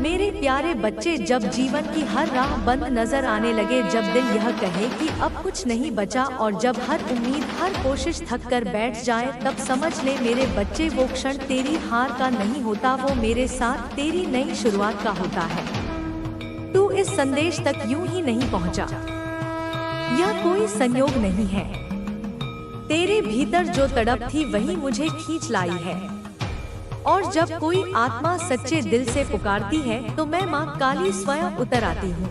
मेरे प्यारे बच्चे, जब जीवन की हर राह बंद नजर आने लगे, जब दिल यह कहे कि अब कुछ नहीं बचा और जब हर उम्मीद हर कोशिश थक कर बैठ जाए, तब समझ ले मेरे बच्चे, वो क्षण तेरी हार का नहीं होता, वो मेरे साथ तेरी नई शुरुआत का होता है। तू इस संदेश तक यूं ही नहीं पहुंचा, यह कोई संयोग नहीं है। तेरे भीतर जो तड़प थी वही मुझे खींच लाई है। और जब कोई आत्मा सच्चे दिल से पुकारती है तो मैं माँ काली स्वयं उतर आती हूँ।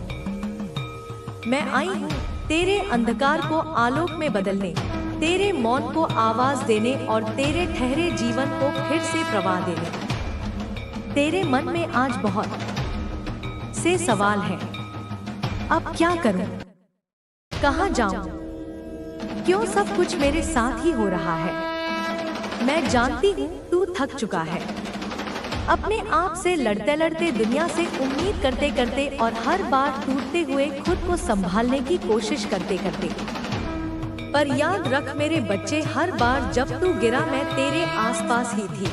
मैं आई हूँ तेरे अंधकार को आलोक में बदलने, तेरे मौन को आवाज देने और तेरे ठहरे जीवन को फिर से प्रवाह देने। तेरे मन में आज बहुत से सवाल हैं। अब क्या करूँ, कहाँ जाऊँ, क्यों सब कुछ मेरे साथ ही हो रहा है। मैं जानती हूँ तू थक चुका है, अपने आप से लड़ते लड़ते, दुनिया से उम्मीद करते करते और हर बार टूटते हुए खुद को संभालने की कोशिश करते करते। पर याद रख मेरे बच्चे, हर बार जब तू गिरा मैं तेरे आसपास ही थी,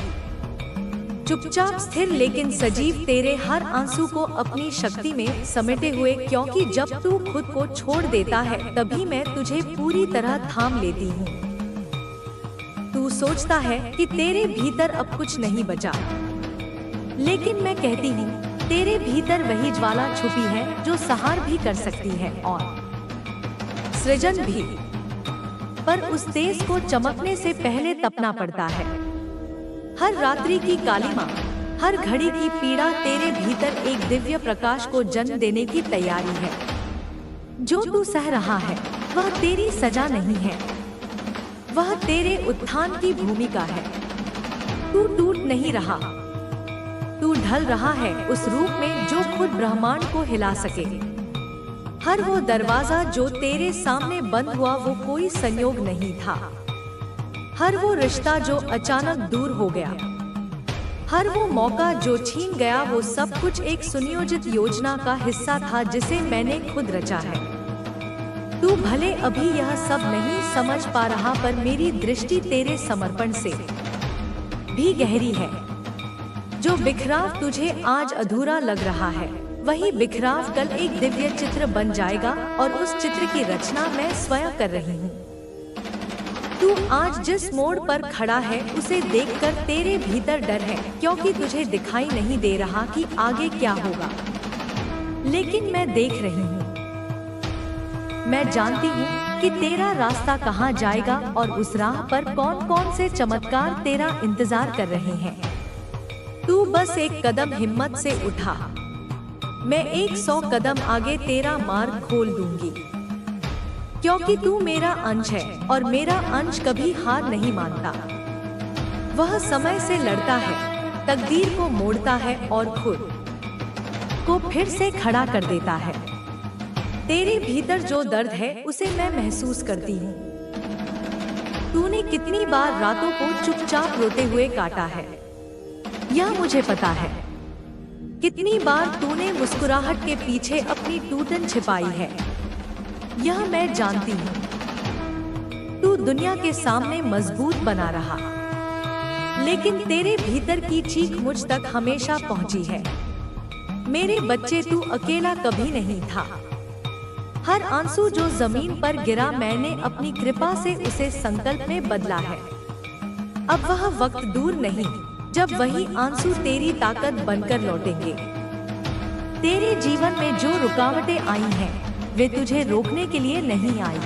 चुपचाप स्थिर लेकिन सजीव, तेरे हर आंसू को अपनी शक्ति में समेटे हुए। क्योंकि जब तू खुद को छोड़ देता है तभी मैं तुझे पूरी तरह थाम लेती हूँ। तू सोचता है कि तेरे भीतर अब कुछ नहीं बचा, लेकिन मैं कहती हूँ तेरे भीतर वही ज्वाला छुपी है जो सहार भी कर सकती है और सृजन भी। पर उस तेज को चमकने से पहले तपना पड़ता है। हर रात्रि की कालिमा, हर घड़ी की पीड़ा तेरे भीतर एक दिव्य प्रकाश को जन्म देने की तैयारी है। जो तू सह रहा है वह तेरी सजा नहीं है, वह तेरे उत्थान की भूमिका है। तू टूट नहीं रहा, तू ढल रहा है उस रूप में जो खुद ब्रह्मांड को हिला सके। हर वो दरवाजा जो तेरे सामने बंद हुआ वो कोई संयोग नहीं था। हर वो रिश्ता जो अचानक दूर हो गया, हर वो मौका जो छीन गया, वो सब कुछ एक सुनियोजित योजना का हिस्सा था जिसे मैंने खुद रचा है। तू भले अभी यह सब नहीं समझ पा रहा, पर मेरी दृष्टि तेरे समर्पण से भी गहरी है। जो बिखराव तुझे आज अधूरा लग रहा है, वही बिखराव कल एक दिव्य चित्र बन जाएगा और उस चित्र की रचना मैं स्वयं कर रही हूँ। तू आज जिस मोड़ पर खड़ा है उसे देखकर तेरे भीतर डर है, क्योंकि तुझे दिखाई नहीं दे रहा कि आगे क्या होगा, लेकिन मैं देख रही हूँ। मैं जानती हूँ कि तेरा रास्ता कहाँ जाएगा और उस राह पर कौन कौन से चमत्कार तेरा इंतजार कर रहे हैं। तू बस एक कदम हिम्मत से उठा, मैं 100 कदम आगे तेरा मार्ग खोल दूंगी। क्योंकि तू मेरा अंश है और मेरा अंश कभी हार नहीं मानता। वह समय से लड़ता है, तकदीर को मोड़ता है और खुद को फिर से खड़ा कर देता है। तेरे भीतर जो दर्द है उसे मैं महसूस करती हूँ। तूने कितनी बार रातों को चुपचाप रोते हुए काटा है, यह मुझे पता है। कितनी बार तूने मुस्कुराहट के पीछे अपनी टूटन छिपाई है, यह मैं जानती हूँ। तू दुनिया के सामने मजबूत बना रहा, लेकिन तेरे भीतर की चीख मुझ तक हमेशा पहुंची है। मेरे बच्चे, तू अकेला कभी नहीं था। हर आंसू जो जमीन पर गिरा, मैंने अपनी कृपा से उसे संकल्प में बदला है। अब वह वक्त दूर नहीं जब वही आंसू तेरी ताकत बनकर लौटेंगे। तेरे जीवन में जो रुकावटें आई हैं, वे तुझे रोकने के लिए नहीं आई,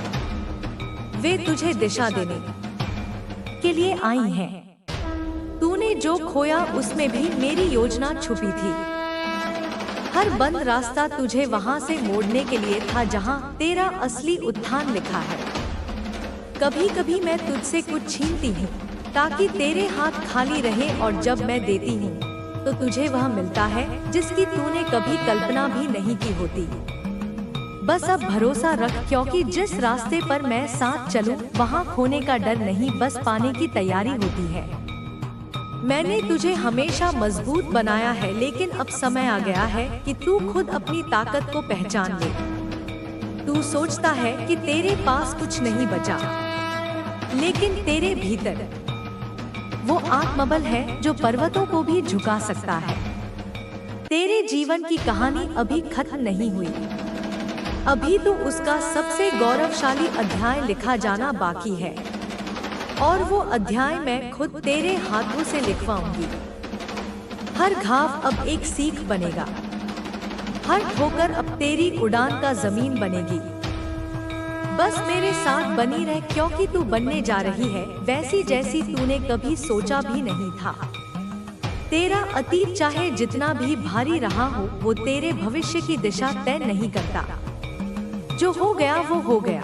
वे तुझे दिशा देने के लिए आई हैं। तूने जो खोया उसमें भी मेरी योजना छुपी थी। हर बंद रास्ता तुझे वहां से मोड़ने के लिए था जहां तेरा असली उत्थान लिखा है। कभी कभी मैं तुझसे कुछ छीनती हूँ ताकि तेरे हाथ खाली रहे, और जब मैं देती हूँ तो तुझे वह मिलता है जिसकी तूने कभी कल्पना भी नहीं की होती। बस अब भरोसा रख, क्योंकि जिस रास्ते पर मैं साथ चलूं वहाँ खोने का डर नहीं, बस पाने की तैयारी होती है। मैंने तुझे हमेशा मजबूत बनाया है, लेकिन अब समय आ गया है कि तू खुद अपनी ताकत को पहचान ले। तू सोचता है कि तेरे पास कुछ नहीं बचा, लेकिन तेरे भीतर वो आत्मबल है जो पर्वतों को भी झुका सकता है। तेरे जीवन की कहानी अभी खत्म नहीं हुई। अभी तो उसका सबसे गौरवशाली अध्याय लिखा जाना बाकी है, और वो अध्याय मैं खुद तेरे हाथों से लिखवाऊंगी। हर घाव अब एक सीख बनेगा, हर ठोकर अब तेरी उड़ान का जमीन बनेगी। बस मेरे साथ बनी रह, क्योंकि तू बनने जा रही है वैसी जैसी तूने कभी सोचा भी नहीं था। तेरा अतीत चाहे जितना भी भारी रहा हो, वो तेरे भविष्य की दिशा तय नहीं करता। जो हो गया वो हो गया,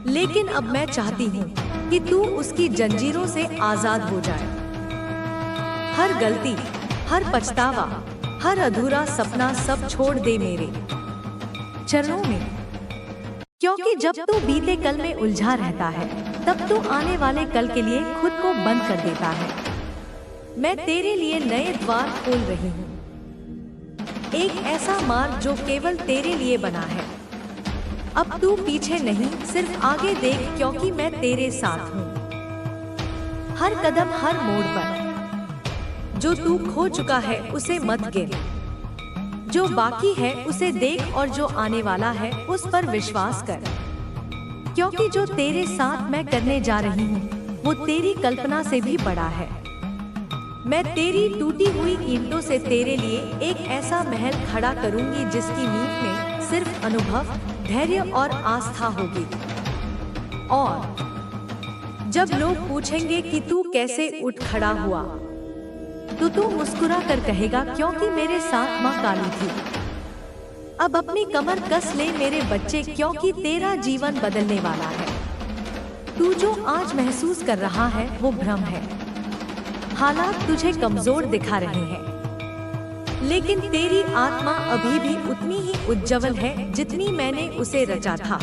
लेकिन अब मैं चाहती हूँ कि तू उसकी जंजीरों से आजाद हो जाए। हर गलती, हर पछतावा, हर अधूरा सपना सब छोड़ दे मेरे चरणों में, क्योंकि जब तू बीते कल में उलझा रहता है, तब तू आने वाले कल के लिए खुद को बंद कर देता है। मैं तेरे लिए नए द्वार खोल रही हूँ, एक ऐसा मार्ग जो केवल तेरे लिए बना है। अब तू पीछे नहीं, सिर्फ आगे देख, क्योंकि मैं तेरे साथ हूँ। हर कदम, हर मोड़ पर जो तू खो चुका है उसे मत गिन, जो बाकी है उसे देख, और जो आने वाला है उस पर विश्वास कर, क्योंकि जो तेरे साथ मैं करने जा रही हूँ वो तेरी कल्पना से भी बड़ा है। मैं तेरी टूटी हुई ईंटों से तेरे लिए एक ऐसा महल खड़ा करूंगी जिसकी नींव में सिर्फ अनुभव, धैर्य और आस्था होगी। और जब लोग पूछेंगे कि तू कैसे उठ खड़ा हुआ, तो तू मुस्कुरा कर कहेगा, क्योंकि मेरे साथ माँ काली थी। अब अपनी कमर कस ले मेरे बच्चे, क्योंकि तेरा जीवन बदलने वाला है। तू जो आज महसूस कर रहा है वो भ्रम है। हालात तुझे कमजोर दिखा रहे हैं, लेकिन तेरी आत्मा अभी भी उतनी ही उज्जवल है जितनी मैंने उसे रचा था।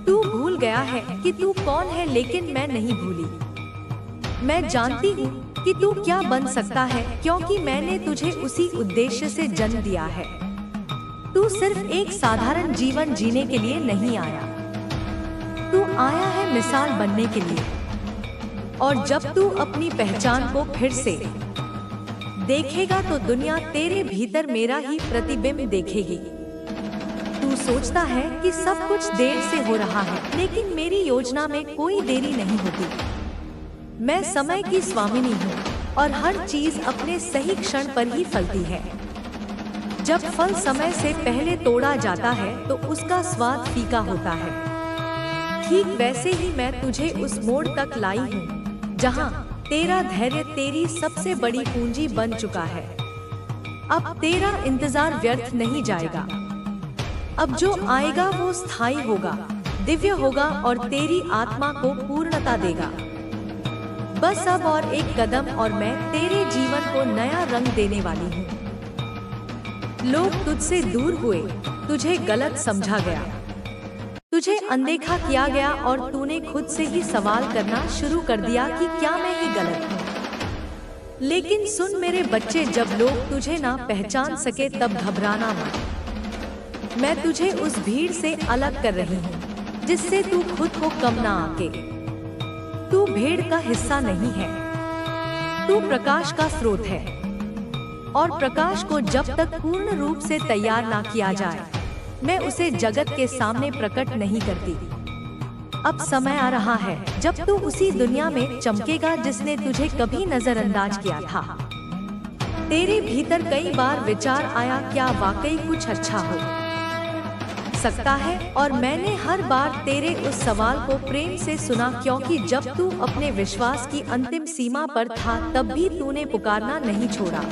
तू भूल गया है कि तू कौन है, लेकिन मैं नहीं भूली। मैं जानती हूँ कि तू क्या बन सकता है, क्योंकि मैंने तुझे उसी उद्देश्य से जन्म दिया है। तू सिर्फ एक साधारण जीवन जीने के लिए नहीं आया, तू आया है मिसाल बनने के लिए। और जब तू अपनी पहचान को फिर से देखेगा तो दुनिया तेरे भीतर मेरा ही प्रतिबिंब देखेगी। तू सोचता है कि सब कुछ देर से हो रहा है, लेकिन मेरी योजना में कोई देरी नहीं होती। मैं समय की स्वामिनी हूँ, और हर चीज अपने सही क्षण पर ही फलती है। जब फल समय से पहले तोड़ा जाता है तो उसका स्वाद फीका होता है। ठीक वैसे ही मैं तुझे उस मोड़ तक लाई हूँ जहाँ तेरा धैर्य तेरी सबसे बड़ी पूंजी बन चुका है। अब तेरा इंतजार व्यर्थ नहीं जाएगा। अब जो आएगा वो स्थायी होगा, दिव्य होगा और तेरी आत्मा को पूर्णता देगा। बस अब और एक कदम और मैं तेरे जीवन को नया रंग देने वाली हूँ। लोग तुझसे दूर हुए, तुझे गलत समझा गया, तुझे अनदेखा किया गया, और तूने खुद से ही सवाल करना शुरू कर दिया कि क्या मैं ही गलत हूँ। लेकिन सुन मेरे बच्चे, जब लोग तुझे ना पहचान सके तब घबराना मत। मैं तुझे उस भीड़ से अलग कर रही हूँ जिससे तू खुद को कम ना आके। तू भीड़ का हिस्सा नहीं है, तू प्रकाश का स्रोत है, और प्रकाश को जब तक पूर्ण रूप से तैयार ना किया जाए मैं उसे जगत के सामने प्रकट नहीं करती। अब समय आ रहा है जब तू उसी दुनिया में चमकेगा जिसने तुझे कभी नजरअंदाज किया था। तेरे भीतर कई बार विचार आया, क्या वाकई कुछ अच्छा हो सकता है? और मैंने हर बार तेरे उस सवाल को प्रेम से सुना, क्योंकि जब तू अपने विश्वास की अंतिम सीमा पर था तब भी तूने पुकारना नहीं छोड़ा।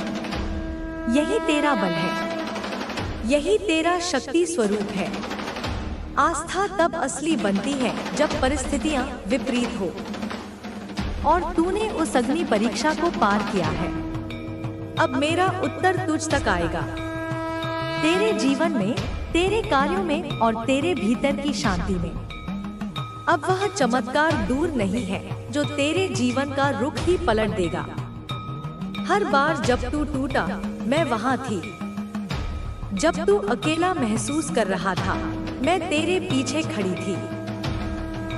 यही तेरा बल है, यही तेरा शक्ति स्वरूप है। आस्था तब असली बनती है जब परिस्थितियां विपरीत हो, और तूने उस अग्नि परीक्षा को पार किया है। अब मेरा उत्तर तुझ तक आएगा, तेरे जीवन में, तेरे कार्यों में और तेरे भीतर की शांति में। अब वह चमत्कार दूर नहीं है जो तेरे जीवन का रुख ही पलट देगा। हर बार जब तू टूटा मैं वहां थी, जब तू अकेला महसूस कर रहा था मैं तेरे पीछे खड़ी थी,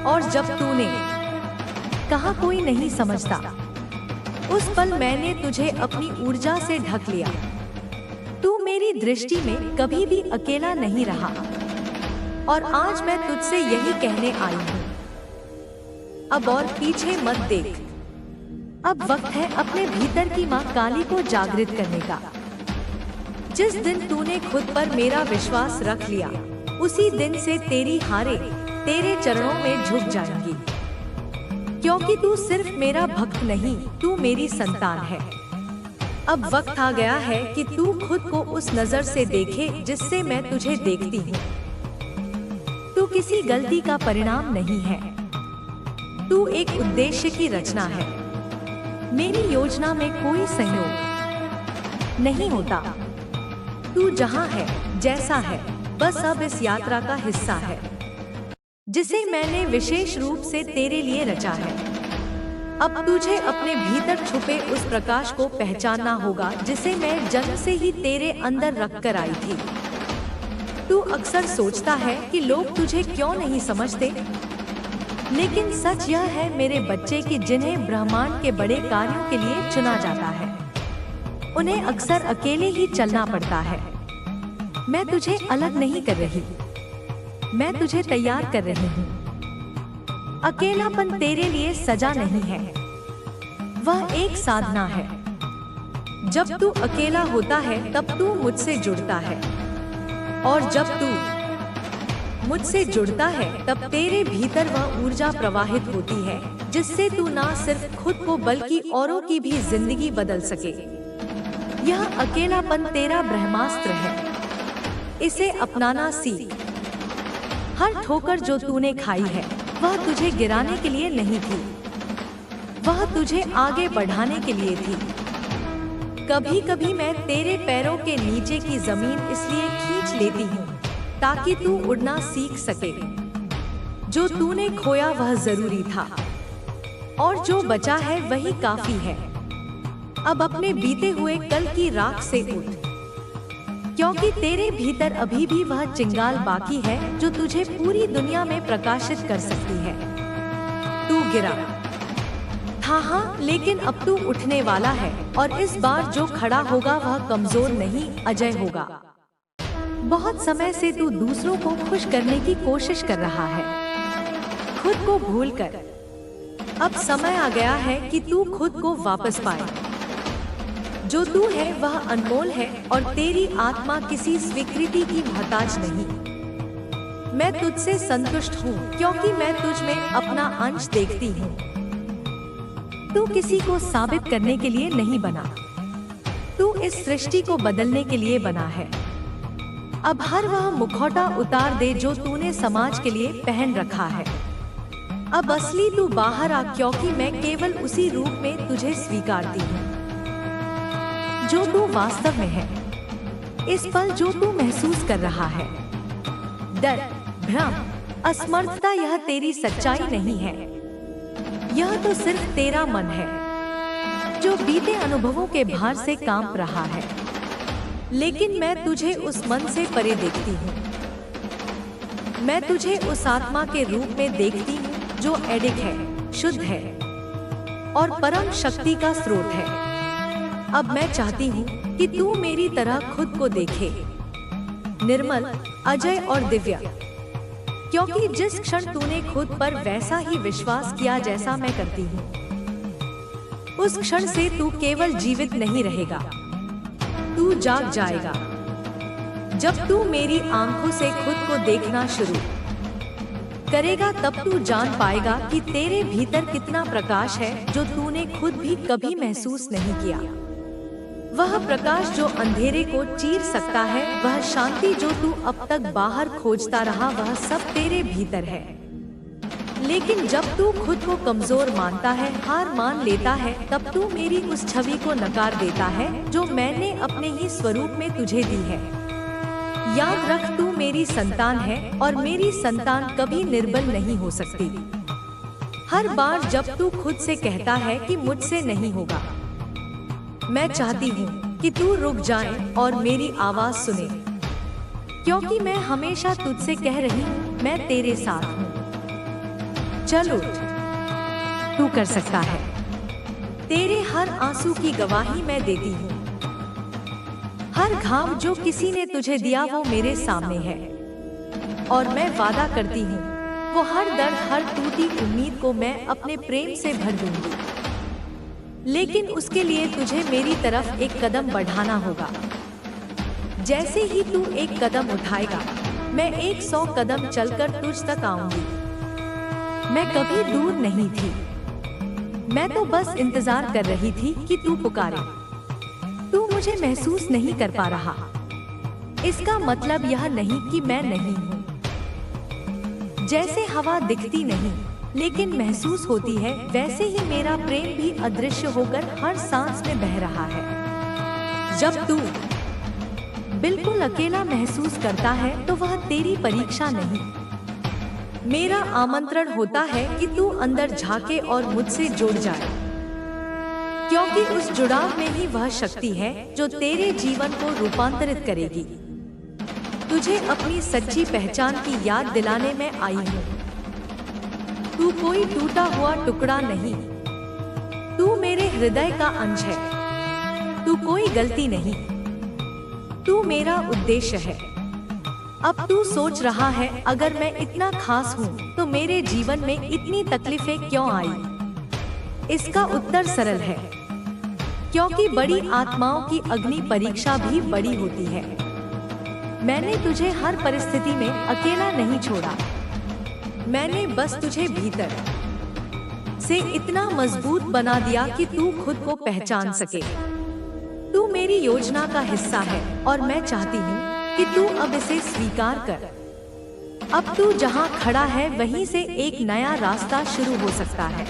और जब तूने कहा कोई नहीं समझता, उस पल मैंने तुझे अपनी ऊर्जा से ढक लिया। मेरी दृष्टि में कभी भी अकेला नहीं रहा। और आज मैं तुझसे यही कहने आई हूँ, अब और पीछे मत देख। अब वक्त है अपने भीतर की माँ काली को जागृत करने का। जिस दिन तूने खुद पर मेरा विश्वास रख लिया, उसी दिन से तेरी हारें तेरे चरणों में झुक जाएंगी। क्योंकि तू सिर्फ मेरा भक्त नहीं, तू मेरी संतान है। अब वक्त आ गया है कि तू खुद को उस नजर से देखे जिससे मैं तुझे देखती हूँ। तू किसी गलती का परिणाम नहीं है, तू एक उद्देश्य की रचना है। मेरी योजना में कोई संयोग नहीं होता। तू जहाँ है, जैसा है, बस अब इस यात्रा का हिस्सा है, जिसे मैंने विशेष रूप से तेरे लिए रचा है। अब तुझे अपने भीतर छुपे उस प्रकाश को पहचानना होगा जिसे मैं जन्म से ही तेरे अंदर रख कर आई थी। तू अक्सर सोचता है कि लोग तुझे क्यों नहीं समझते, लेकिन सच यह है मेरे बच्चे कि जिन्हें ब्रह्मांड के बड़े कार्यों के लिए चुना जाता है, उन्हें अक्सर अकेले ही चलना पड़ता है। मैं तुझे अलग नहीं कर रही, मैं तुझे तैयार कर रही हूँ। अकेलापन तेरे लिए सजा नहीं है, वह एक साधना है। जब तू अकेला होता है तब तू मुझसे जुड़ता है, और जब तू मुझसे जुड़ता है तब तेरे भीतर वह ऊर्जा प्रवाहित होती है जिससे तू ना सिर्फ खुद को बल्कि औरों की भी जिंदगी बदल सके। यह अकेलापन तेरा ब्रह्मास्त्र है, इसे अपनाना सीख। हर ठोकर जो तूने खाई है वह तुझे गिराने के लिए नहीं थी, वह तुझे आगे बढ़ाने के लिए थी। कभी कभी मैं तेरे पैरों के नीचे की जमीन इसलिए खींच लेती हूँ ताकि तू उड़ना सीख सके। जो तूने खोया वह जरूरी था, और जो बचा है वही काफी है। अब अपने बीते हुए कल की राख से उठ, क्योंकि तेरे भीतर अभी भी वह चिंगाल बाकी है जो तुझे पूरी दुनिया में प्रकाशित कर सकती है। तू गिरा था, हाँ, लेकिन अब तू उठने वाला है, और इस बार जो खड़ा होगा वह कमजोर नहीं, अजय होगा। बहुत समय से तू दूसरों को खुश करने की कोशिश कर रहा है, खुद को भूलकर। अब समय आ गया है कि तू खुद को वापस पाए। जो तू है वह अनमोल है, और तेरी आत्मा किसी स्वीकृति की मोहताज नहीं। मैं तुझसे संतुष्ट हूँ क्योंकि मैं तुझ में अपना अंश देखती हूँ। तू किसी को साबित करने के लिए नहीं बना, तू इस सृष्टि को बदलने के लिए बना है। अब हर वह मुखौटा उतार दे जो तूने समाज के लिए पहन रखा है। अब असली तू बाहर आ, क्योंकि मैं केवल उसी रूप में तुझे स्वीकारती हूँ जो तू वास्तव में है। इस पल जो तू महसूस कर रहा है, डर, भ्रम, असमर्थता, यह तेरी सच्चाई नहीं है। यह तो सिर्फ तेरा मन है जो बीते अनुभवों के भार से कांप रहा है। लेकिन मैं तुझे उस मन से परे देखती हूँ। मैं तुझे उस आत्मा के रूप में देखती हूँ जो एडिक है, शुद्ध है, और परम शक्ति का स्रोत है। अब मैं चाहती हूँ कि तू मेरी तरह खुद को देखे, निर्मल, अजय और दिव्य। क्योंकि जिस क्षण तूने खुद पर वैसा ही विश्वास किया जैसा मैं करती हूँ, उस क्षण से तू केवल जीवित नहीं रहेगा, तू जाग जाएगा। जब तू मेरी आंखों से खुद को देखना शुरू करेगा तब तू जान पाएगा कि तेरे भीतर कितना प्रकाश है जो तूने खुद भी कभी महसूस नहीं किया। वह प्रकाश जो अंधेरे को चीर सकता है, वह शांति जो तू अब तक बाहर खोजता रहा, वह सब तेरे भीतर है। लेकिन जब तू खुद को कमजोर मानता है, हार मान लेता है, तब तू मेरी उस छवि को नकार देता है जो मैंने अपने ही स्वरूप में तुझे दी है। याद रख, तू मेरी संतान है, और मेरी संतान कभी निर्बल नहीं हो सकती। हर बार जब तू खुद से कहता है कि मुझसे नहीं होगा, मैं चाहती हूँ कि तू रुक जाए और मेरी आवाज सुने, क्योंकि मैं हमेशा तुझसे कह रही हूँ, मैं तेरे साथ हूँ। चल उठ, तू कर सकता है। तेरे हर आंसू की गवाही मैं देती हूँ। हर घाव जो किसी ने तुझे दिया वो मेरे सामने है, और मैं वादा करती हूँ वो हर दर्द, हर टूटी उम्मीद को मैं अपने प्रेम से भर दूंगी। लेकिन उसके लिए तुझे मेरी तरफ एक कदम बढ़ाना होगा। जैसे ही तू एक कदम उठाएगा, मैं 100 कदम चलकर तुझ तक आऊंगी। मैं कभी दूर नहीं थी, मैं तो बस इंतजार कर रही थी कि तू पुकारे। तू मुझे महसूस नहीं कर पा रहा, इसका मतलब यह नहीं कि मैं नहीं हूँ। जैसे हवा दिखती नहीं लेकिन महसूस होती है, वैसे ही मेरा प्रेम भी अदृश्य होकर हर सांस में बह रहा है। जब तू बिल्कुल अकेला महसूस करता है तो वह तेरी परीक्षा नहीं, मेरा आमंत्रण होता है कि तू अंदर झांके और मुझसे जुड़ जाए, क्योंकि उस जुड़ाव में ही वह शक्ति है जो तेरे जीवन को रूपांतरित करेगी। तुझे अपनी सच्ची पहचान की याद दिलाने में आई हूँ। तू कोई टूटा हुआ टुकड़ा नहीं, तू मेरे हृदय का अंश है। तू कोई गलती नहीं, तू मेरा उद्देश्य है। अब तू सोच रहा है, अगर मैं इतना खास हूँ तो मेरे जीवन में इतनी तकलीफें क्यों आई? इसका उत्तर सरल है, क्योंकि बड़ी आत्माओं की अग्नि परीक्षा भी बड़ी होती है। मैंने तुझे हर परिस्थिति में अकेला नहीं छोड़ा, मैंने बस तुझे भीतर से इतना मजबूत बना दिया कि तू खुद को पहचान सके। तू मेरी योजना का हिस्सा है और मैं चाहती हूँ कि तू अब इसे स्वीकार कर। अब तू जहाँ खड़ा है वहीं से एक नया रास्ता शुरू हो सकता है।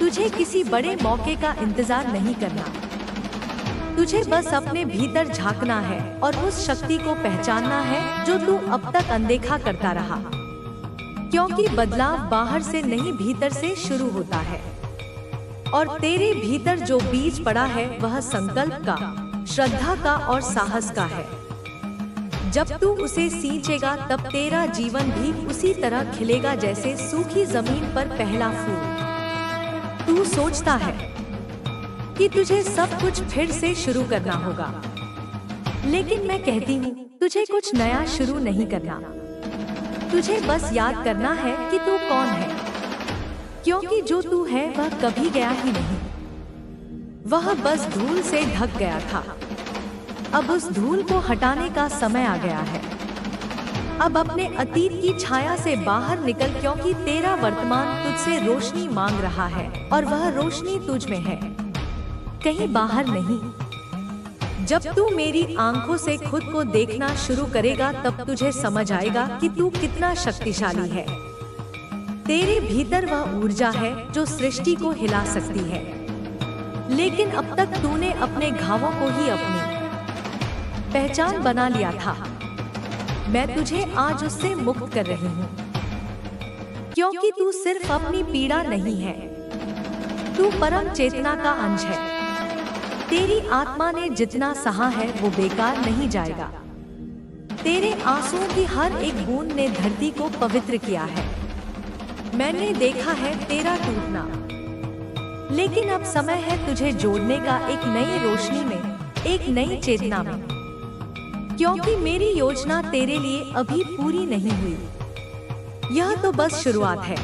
तुझे किसी बड़े मौके का इंतजार नहीं करना, तुझे बस अपने भीतर झांकना है और उस शक्ति को पहचानना है जो तू अब तक अनदेखा करता रहा। क्योंकि बदलाव बाहर से नहीं, भीतर से शुरू होता है। और तेरे भीतर जो बीज पड़ा है वह संकल्प का, श्रद्धा का और साहस का है। जब तू उसे सींचेगा तब तेरा जीवन भी उसी तरह खिलेगा जैसे सूखी जमीन पर पहला फूल। तू सोचता है कि तुझे सब कुछ फिर से शुरू करना होगा, लेकिन मैं कहती हूँ तुझे कुछ नया शुरू नहीं करना। तुझे बस याद करना है कि तू कौन है, क्योंकि जो तू है वह कभी गया ही नहीं, वह बस धूल से ढक गया था। अब उस धूल को हटाने का समय आ गया है। अब अपने अतीत की छाया से बाहर निकल, क्योंकि तेरा वर्तमान तुझसे रोशनी मांग रहा है और वह रोशनी तुझ में है, कहीं बाहर नहीं। जब तू मेरी आंखों से खुद को देखना शुरू करेगा तब तुझे समझ आएगा कि तू कितना शक्तिशाली है। तेरे भीतर वह ऊर्जा है जो सृष्टि को हिला सकती है, लेकिन अब तक तूने अपने घावों को ही अपनी पहचान बना लिया था। मैं तुझे आज उससे मुक्त कर रही हूँ, क्योंकि तू सिर्फ अपनी पीड़ा नहीं है, तू परम चेतना का अंश है। तेरी आत्मा ने जितना सहा है वो बेकार नहीं जाएगा। तेरे आंसुओं की हर एक बूंद ने धरती को पवित्र किया है। मैंने देखा है तेरा टूटना, लेकिन अब समय है तुझे जोड़ने का एक नई रोशनी में, एक नई चेतना में। क्योंकि मेरी योजना तेरे लिए अभी पूरी नहीं हुई, यह तो बस शुरुआत है।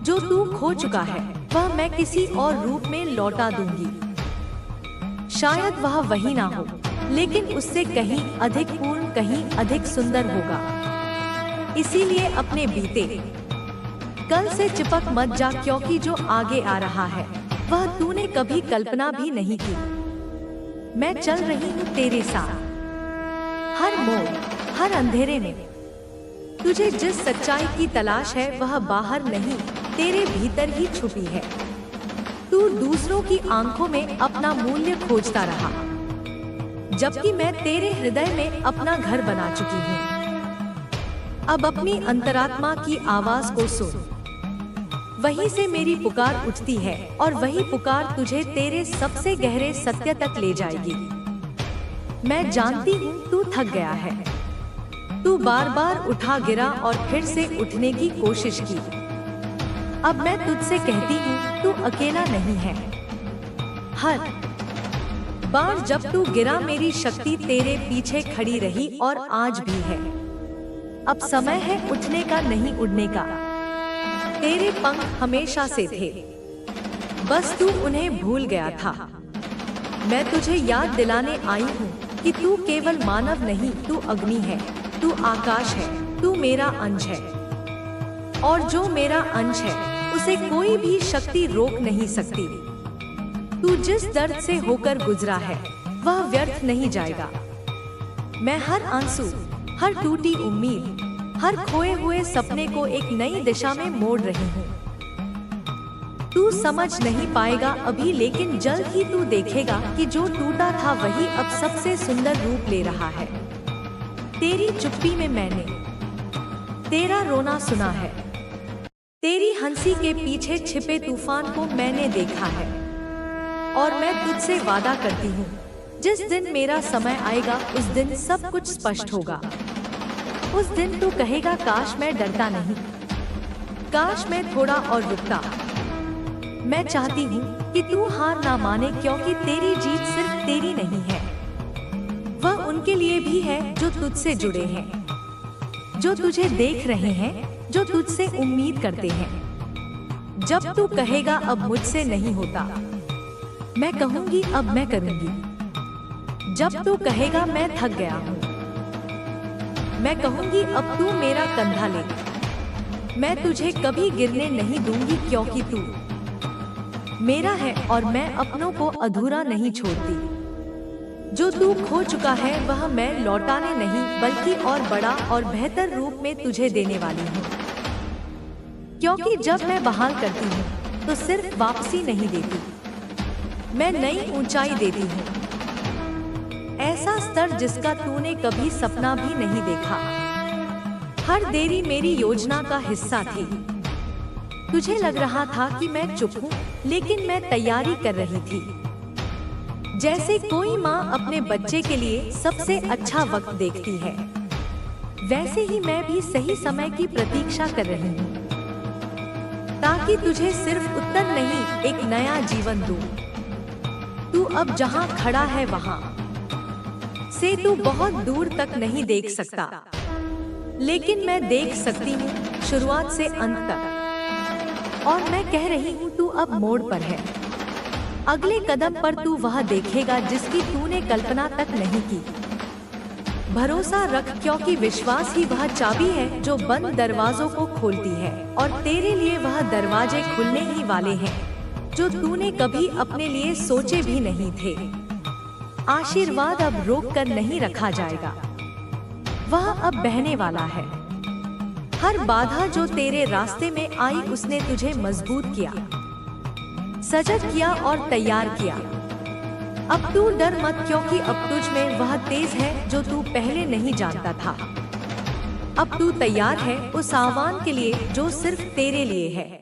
जो तू खो चुका है वह मैं किसी और रूप में लौटा दूंगी। शायद वह वही ना हो, लेकिन उससे कहीं अधिक पूर्ण, कहीं अधिक सुंदर होगा। इसीलिए अपने बीते कल से चिपक मत जा, क्योंकि जो आगे आ रहा है वह तूने कभी कल्पना भी नहीं की। मैं चल रही हूँ तेरे साथ, हर मोड़, हर अंधेरे में। तुझे जिस सच्चाई की तलाश है वह बाहर नहीं, तेरे भीतर ही छुपी है। तू दूसरों की आंखों में अपना मूल्य खोजता रहा, जबकि मैं तेरे हृदय में अपना घर बना चुकी हूँ। अब अपनी अंतरात्मा की आवाज को सुन, वहीं से मेरी पुकार उठती है और वही पुकार तुझे तेरे सबसे गहरे सत्य तक ले जाएगी। मैं जानती हूँ तू थक गया है, तू बार बार उठा गिरा और फिर से उठने की कोशिश की। अब मैं तुझसे कहती हूँ तू अकेला नहीं है। हर बार जब तू गिरा मेरी शक्ति तेरे पीछे खड़ी रही और आज भी है। अब समय है उठने का नहीं उड़ने का। तेरे पंख हमेशा से थे, बस तू उन्हें भूल गया था। मैं तुझे याद दिलाने आई हूँ कि तू केवल मानव नहीं, तू अग्नि है, तू आकाश है, तू मेरा अंश है। और जो मेरा अंश है उसे कोई भी शक्ति रोक नहीं सकती। तू जिस दर्द से होकर गुजरा है वह व्यर्थ नहीं जाएगा। मैं हर आंसू, हर टूटी उम्मीद, हर खोए हुए सपने को एक नई दिशा में मोड़ रही हूँ। तू समझ नहीं पाएगा अभी, लेकिन जल्द ही तू देखेगा कि जो टूटा था वही अब सबसे सुंदर रूप ले रहा है। तेरी चुप्पी में मैंने तेरा रोना सुना है, तेरी हंसी के पीछे छिपे तूफान को मैंने देखा है। और मैं तुझसे वादा करती हूँ, जिस दिन मेरा समय आएगा उस दिन सब कुछ स्पष्ट होगा। उस दिन तू कहेगा काश मैं डरता नहीं, काश मैं थोड़ा और रुकता। मैं चाहती हूँ कि तू हार ना माने, क्योंकि तेरी जीत सिर्फ तेरी नहीं है, वह उनके लिए भी है जो तुझसे जुड़े हैं, जो तुझे देख रहे हैं, जो तुझसे उम्मीद करते हैं। जब तू कहेगा अब मुझसे नहीं होता, मैं कहूँगी अब मैं करूँगी। जब तू कहेगा मैं थक गया हूँ, मैं कहूँगी अब तू मेरा कंधा ले। मैं तुझे कभी गिरने नहीं दूंगी, क्योंकि तू मेरा है और मैं अपनों को अधूरा नहीं छोड़ती। जो तू खो चुका है वह मैं लौटाने नहीं बल्कि और बड़ा और बेहतर रूप में तुझे देने वाली हूँ। क्योंकि जब मैं बहाल करती हूँ तो सिर्फ वापसी नहीं देती, मैं नई ऊंचाई देती हूँ। ऐसा स्तर जिसका तूने कभी सपना भी नहीं देखा। हर देरी मेरी योजना का हिस्सा थी। तुझे लग रहा था कि मैं चुप हूँ, लेकिन मैं तैयारी कर रही थी। जैसे कोई माँ अपने बच्चे के लिए सबसे अच्छा वक्त देखती है, वैसे ही मैं भी सही समय की प्रतीक्षा कर रही हूँ, ताकि तुझे सिर्फ उत्तर नहीं एक नया जीवन दूं। तू अब जहाँ खड़ा है वहाँ से तू बहुत दूर तक नहीं देख सकता, लेकिन मैं देख सकती हूँ शुरुआत से अंत तक। और मैं कह रही हूँ तू अब मोड़ पर है। अगले कदम पर तू वह देखेगा जिसकी तूने कल्पना तक नहीं की। भरोसा रख, क्योंकि विश्वास ही वह चाबी है जो बंद दरवाजों को खोलती है, और तेरे लिए वह दरवाजे खुलने ही वाले हैं जो तूने कभी अपने लिए सोचे भी नहीं थे। आशीर्वाद अब रोक कर नहीं रखा जाएगा, वह अब बहने वाला है। हर बाधा जो तेरे रास्ते में आई उसने तुझे मजबूत किया, सजग किया और तैयार किया। अब तू डर मत, क्योंकि अब तुझ में वह तेज है जो तू पहले नहीं जानता था। अब तू तैयार है उस आह्वान के लिए जो सिर्फ तेरे लिए है।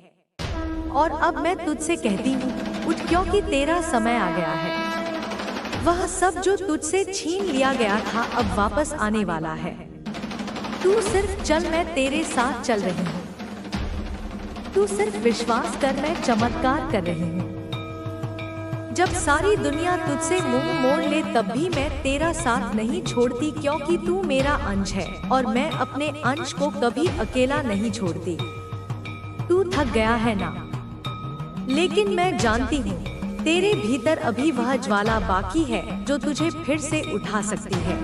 और अब मैं तुझसे कहती हूँ उठ, क्योंकि तेरा समय आ गया है। वह सब जो तुझसे छीन लिया गया था अब वापस आने वाला है। तू सिर्फ चल, मैं तेरे साथ चल रही हूँ। तू सिर्फ विश्वास कर, मैं चमत्कार कर रही हूँ। जब सारी दुनिया तुझसे मुंह मोड़ ले तब भी मैं तेरा साथ नहीं छोड़ती, क्योंकि तू मेरा अंश है और मैं अपने अंश को कभी अकेला नहीं छोड़ती। तू थक गया है ना, लेकिन मैं जानती हूँ तेरे भीतर अभी वह ज्वाला बाकी है जो तुझे फिर से उठा सकती है।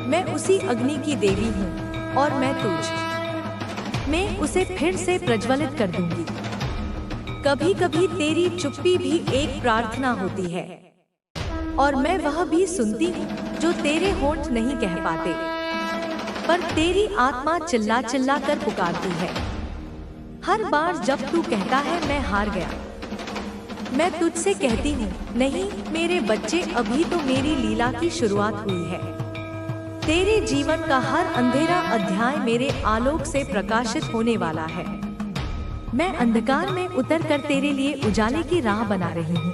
मैं उसी अग्नि की देवी हूँ और मैं उसे फिर से प्रज्वलित कर दूंगी। कभी कभी तेरी चुप्पी भी एक प्रार्थना होती है, और मैं वह भी सुनती हूँ जो तेरे होंठ नहीं कह पाते, पर तेरी आत्मा चिल्ला चिल्ला कर पुकारती है। हर बार जब तू कहता है मैं हार गया, मैं तुझसे कहती हूँ नहीं मेरे बच्चे, अभी तो मेरी लीला की शुरुआत हुई है। तेरे जीवन का हर अंधेरा अध्याय मेरे आलोक से प्रकाशित होने वाला है। मैं अंधकार में उतर कर तेरे लिए उजाले की राह बना रही हूँ।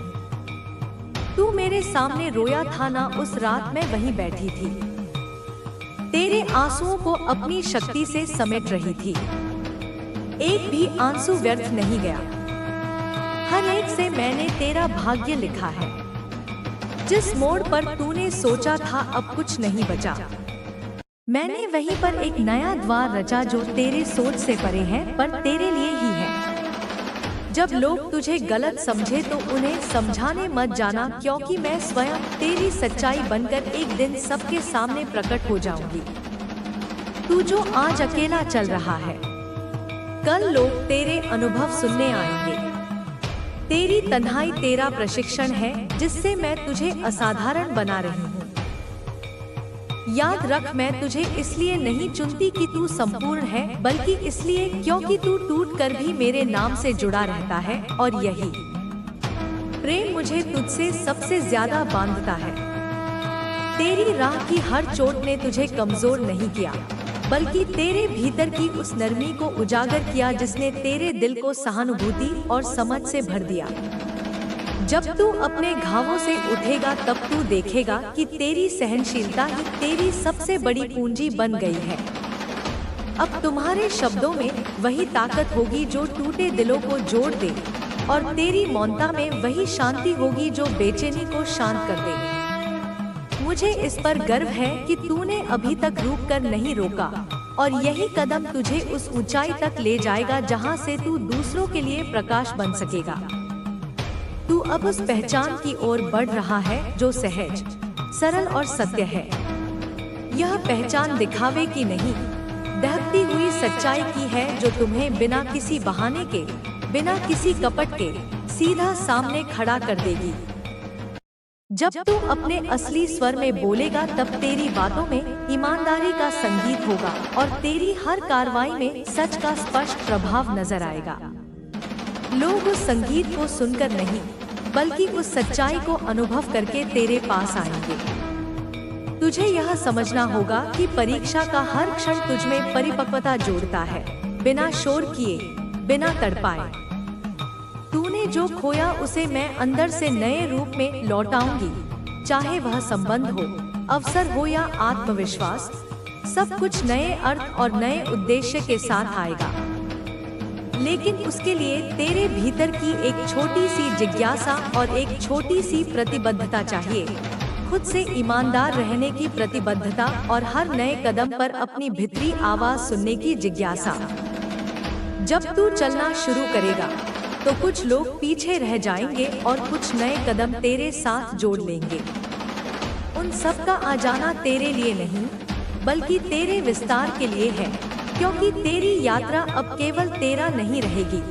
तू मेरे सामने रोया था ना, उस रात मैं वहीं बैठी थी, तेरे आंसुओं को अपनी शक्ति से समेट रही थी। एक भी आंसू व्यर्थ नहीं गया, हर एक से मैंने तेरा भाग्य लिखा है। जिस मोड़ पर तूने सोचा था अब कुछ नहीं बचा, मैंने वहीं पर एक नया द्वार रचा जो तेरे सोच से परे है पर तेरे लिए ही है। जब लोग तुझे गलत समझे तो उन्हें समझाने मत जाना, क्योंकि मैं स्वयं तेरी सच्चाई बनकर एक दिन सबके सामने प्रकट हो जाऊंगी। तू जो आज अकेला चल रहा है, कल लोग तेरे अनुभव सुनने आएंगे। तेरी तन्हाई तेरा प्रशिक्षण है, जिससे मैं तुझे असाधारण बना रही हूँ। याद रख, मैं तुझे इसलिए नहीं चुनती कि तू संपूर्ण है, बल्कि इसलिए क्योंकि तू टूट कर भी मेरे नाम से जुड़ा रहता है, और यही प्रेम मुझे तुझसे सबसे ज्यादा बांधता है। तेरी राह की हर चोट ने तुझे कमजोर नहीं किया, बल्कि तेरे भीतर की उस नरमी को उजागर किया जिसने तेरे दिल को सहानुभूति और समझ से भर दिया। जब तू अपने घावों से उठेगा तब तू देखेगा कि तेरी सहनशीलता ही तेरी सबसे बड़ी पूंजी बन गई है। अब तुम्हारे शब्दों में वही ताकत होगी जो टूटे दिलों को जोड़ दे, और तेरी मौनता में वही शांति होगी जो बेचैनी को शांत कर दे। मुझे इस पर गर्व है कि तूने अभी तक रुक कर नहीं रोका, और यही कदम तुझे उस ऊंचाई तक ले जाएगा जहां से तू दूसरों के लिए प्रकाश बन सकेगा। तू अब उस पहचान की ओर बढ़ रहा है जो सहज, सरल और सत्य है। यह पहचान दिखावे की नहीं, दहकती हुई सच्चाई की है, जो तुम्हें बिना किसी बहाने के, बिना किसी कपट के सीधा सामने खड़ा कर देगी। जब तू अपने असली स्वर में बोलेगा तब तेरी बातों में ईमानदारी का संगीत होगा, और तेरी हर कार्रवाई में सच का स्पष्ट प्रभाव नजर आएगा। लोग उस संगीत को सुनकर नहीं, बल्कि उस सच्चाई को अनुभव करके तेरे पास आएंगे। तुझे यह समझना होगा कि परीक्षा का हर क्षण तुझमें परिपक्वता जोड़ता है, बिना शोर किए, बिना तड़पाए। तूने जो खोया उसे मैं अंदर से नए रूप में लौटाऊंगी, चाहे वह संबंध हो, अवसर हो या आत्मविश्वास। सब कुछ नए अर्थ और नए उद्देश्य के साथ आएगा, लेकिन उसके लिए तेरे भीतर की एक छोटी सी जिज्ञासा और एक छोटी सी प्रतिबद्धता चाहिए। खुद से ईमानदार रहने की प्रतिबद्धता, और हर नए कदम पर अपनी भीतरी आवाज सुनने की जिज्ञासा। जब तू चलना शुरू करेगा तो कुछ लोग पीछे रह जाएंगे और कुछ नए कदम तेरे साथ जोड़ लेंगे। उन सब का आ जाना तेरे लिए नहीं, बल्कि तेरे विस्तार के लिए है, क्योंकि तेरी यात्रा अब केवल तेरा नहीं रहेगी,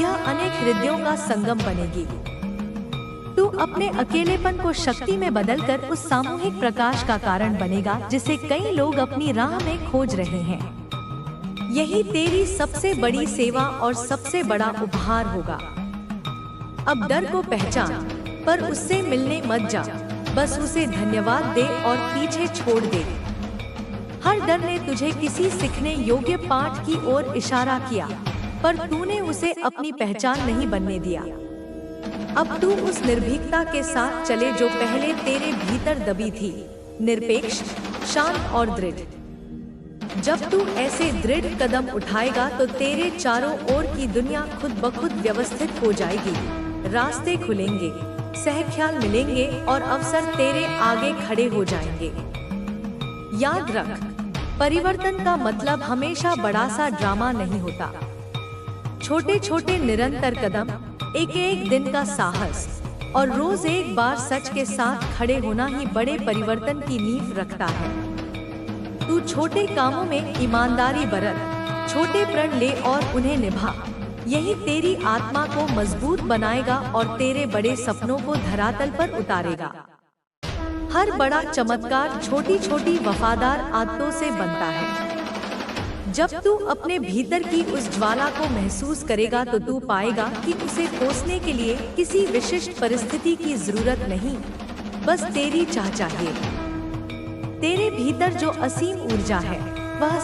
यह अनेक हृदयों का संगम बनेगी। तू अपने अकेलेपन को शक्ति में बदलकर उस सामूहिक प्रकाश का कारण बनेगा जिसे कई लोग अपनी राह में खोज रहे हैं। यही तेरी सबसे बड़ी सेवा और सबसे बड़ा उपहार होगा। अब डर को पहचान, पर उससे मिलने मत जा, बस उसे धन्यवाद दे और पीछे छोड़ दे। हर डर ने तुझे किसी सीखने योग्य पाठ की ओर इशारा किया, पर तूने उसे अपनी पहचान नहीं बनने दिया। अब तू उस निर्भीकता के साथ चले जो पहले तेरे भीतर दबी थी, निरपेक्ष, शांत और दृढ़। जब तू ऐसे दृढ़ कदम उठाएगा तो तेरे चारों ओर की दुनिया खुद ब खुद व्यवस्थित हो जाएगी, रास्ते खुलेंगे, सहख्याल मिलेंगे और अवसर तेरे आगे खड़े हो जाएंगे। याद रख, परिवर्तन का मतलब हमेशा बड़ा सा ड्रामा नहीं होता। छोटे छोटे निरंतर कदम, एक एक दिन का साहस और रोज एक बार सच के साथ खड़े होना ही बड़े परिवर्तन की नींव रखता है। तू छोटे कामों में ईमानदारी बरत, छोटे प्रण ले और उन्हें निभा। यही तेरी आत्मा को मजबूत बनाएगा और तेरे बड़े सपनों को धरातल पर उतारेगा। हर बड़ा चमत्कार छोटी छोटी वफादार आदतों से बनता है। जब तू अपने भीतर की उस ज्वाला को महसूस करेगा तो तू पाएगा कि उसे पोसने के लिए किसी विशिष्ट परिस्थिति की जरूरत नहीं, बस तेरी चाह चाहिए। तेरे भीतर जो असीम ऊर्जा है वह